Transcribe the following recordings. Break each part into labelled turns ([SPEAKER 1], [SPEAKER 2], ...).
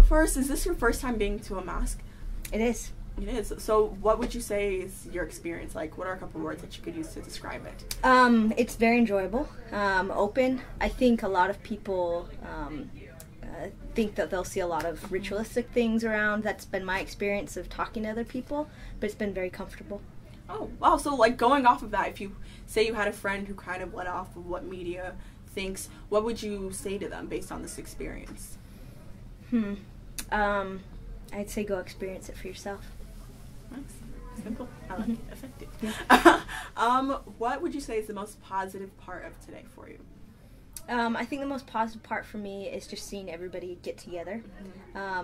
[SPEAKER 1] First, is this your first time being to a mosque?
[SPEAKER 2] It is.
[SPEAKER 1] It is. So what would you say is your experience like? What are a couple words that you could use to describe it?
[SPEAKER 2] It's very enjoyable. Open. I think a lot of people think that they'll see a lot of ritualistic things around. That's been my experience of talking to other people, but it's been very comfortable.
[SPEAKER 1] Oh, wow. So, like, going off of that, if you say you had a friend who kind of went off of what media thinks, what would you say to them based on this experience?
[SPEAKER 2] I'd say go experience it for yourself.
[SPEAKER 1] Nice. Simple. I like it. Effective.
[SPEAKER 2] Yeah.
[SPEAKER 1] What would you say is the most positive part of today for you?
[SPEAKER 2] I think the most positive part for me is just seeing everybody get together,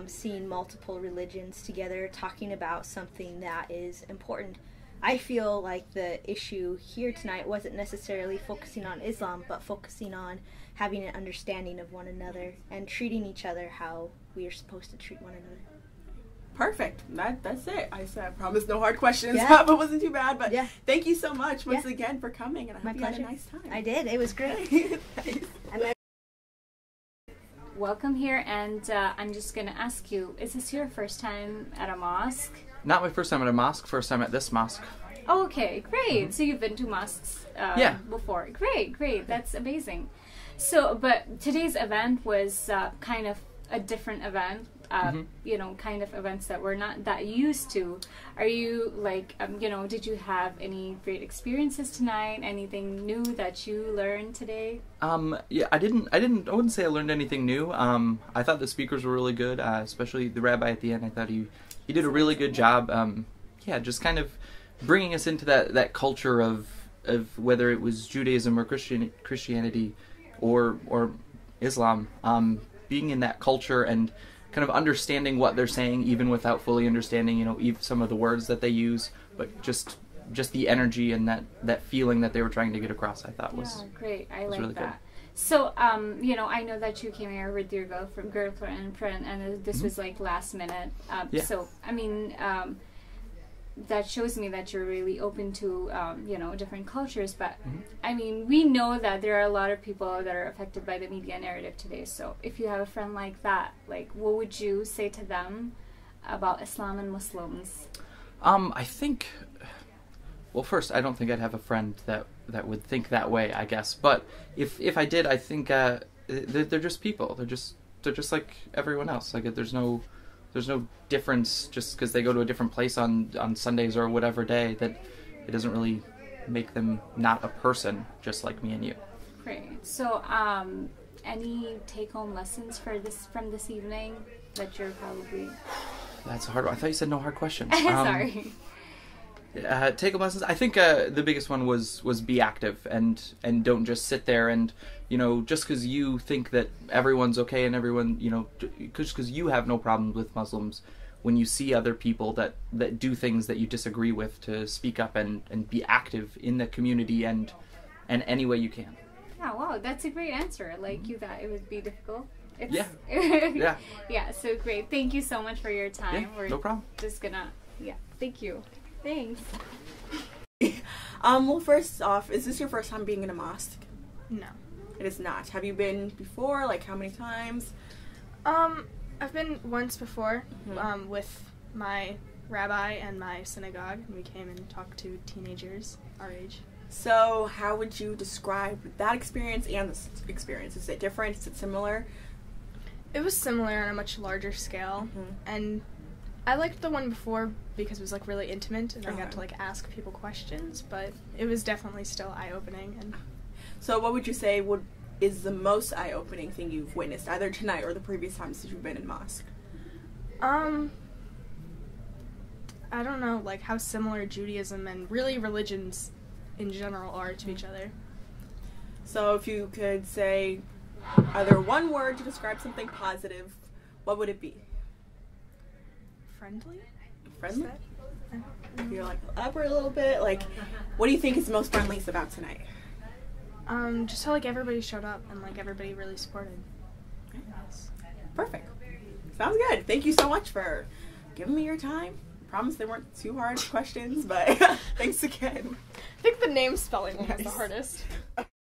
[SPEAKER 2] seeing multiple religions together, talking about something that is important. I feel like the issue here tonight wasn't necessarily focusing on Islam, but focusing on having an understanding of one another and treating each other how we are supposed to treat one another.
[SPEAKER 1] Perfect. That's it. I promise no hard questions,
[SPEAKER 2] Yeah.
[SPEAKER 1] but it wasn't too bad. But
[SPEAKER 2] yeah.
[SPEAKER 1] Thank you so much once again for coming, and I
[SPEAKER 2] My
[SPEAKER 1] hope
[SPEAKER 2] pleasure.
[SPEAKER 1] you had a nice time.
[SPEAKER 2] I did. It was great.
[SPEAKER 1] Thanks.
[SPEAKER 3] Welcome here, and I'm just going to ask you, is this your first time at a mosque?
[SPEAKER 4] Not my first time at a mosque, first time at this mosque.
[SPEAKER 3] Oh, okay, great. So you've been to mosques
[SPEAKER 4] Yeah.
[SPEAKER 3] before. Great. That's amazing. So, but today's event was kind of a different event. You know, kind of events that we're not that used to. Are you like, you know, did you have any great experiences tonight? Anything new that you learned today?
[SPEAKER 4] Yeah, I wouldn't say I learned anything new. I thought the speakers were really good, especially the rabbi at the end. I thought he did a really good job. Yeah, just kind of bringing us into that culture of whether it was Judaism or Christianity or Islam, being in that culture and kind of understanding what they're saying, even without fully understanding, you know, some of the words that they use, but just the energy and that feeling that they were trying to get across, I thought was
[SPEAKER 3] great. I like
[SPEAKER 4] really
[SPEAKER 3] that.
[SPEAKER 4] good.
[SPEAKER 3] So, you know, I know that you came here with your girlfriend, and this was like last minute.
[SPEAKER 4] Yeah.
[SPEAKER 3] So, I mean, that shows me that you're really open to, you know, different cultures. But, I mean, we know that there are a lot of people that are affected by the media narrative today. So, if you have a friend like that, like, what would you say to them about Islam and Muslims?
[SPEAKER 4] I think, well, first, I don't think I'd have a friend that would think that way, I guess. But if I did, I think they're just people. They're just like everyone else. Like, there's no difference just because they go to a different place on Sundays or whatever day, that it doesn't really make them not a person just like me and you.
[SPEAKER 3] Great. So, any take-home lessons from this evening that you're probably...
[SPEAKER 4] That's a hard one. I thought you said no hard questions.
[SPEAKER 3] Sorry.
[SPEAKER 4] Take-home lessons. I think the biggest one was be active and don't just sit there and, you know, just because you think that everyone's okay and everyone, you know, just because you have no problems with Muslims, when you see other people that do things that you disagree with, to speak up and be active in the community and any way you can.
[SPEAKER 3] Yeah, wow, that's a great answer. Like, you thought it would be difficult.
[SPEAKER 4] Yeah. Yeah.
[SPEAKER 3] Yeah, so great. Thank you so much for your time.
[SPEAKER 4] Yeah, no problem.
[SPEAKER 3] Just gonna, thank you. Thanks.
[SPEAKER 1] Well, first off, is this your first time being in a mosque?
[SPEAKER 5] No.
[SPEAKER 1] It is not. Have you been before? Like, how many times?
[SPEAKER 5] I've been once before, with my rabbi and my synagogue. We came and talked to teenagers our age.
[SPEAKER 1] So, how would you describe that experience and this experience? Is it different? Is it similar?
[SPEAKER 5] It was similar on a much larger scale, and I liked the one before because it was like really intimate, and I got to like ask people questions, but it was definitely still eye-opening. And
[SPEAKER 1] so what would you say is the most eye-opening thing you've witnessed, either tonight or the previous times that you've been in mosque?
[SPEAKER 5] I don't know, like how similar Judaism and really religions in general are to each other.
[SPEAKER 1] So if you could say either one word to describe something positive, what would it be?
[SPEAKER 5] Friendly?
[SPEAKER 1] Friendly? You're like up a little bit. Like, what do you think is the most friendliest about tonight?
[SPEAKER 5] Just how like everybody showed up and like everybody really supported.
[SPEAKER 1] Perfect. Sounds good. Thank you so much for giving me your time. Promise they weren't too hard questions, but thanks again.
[SPEAKER 5] I think the name spelling one is the hardest.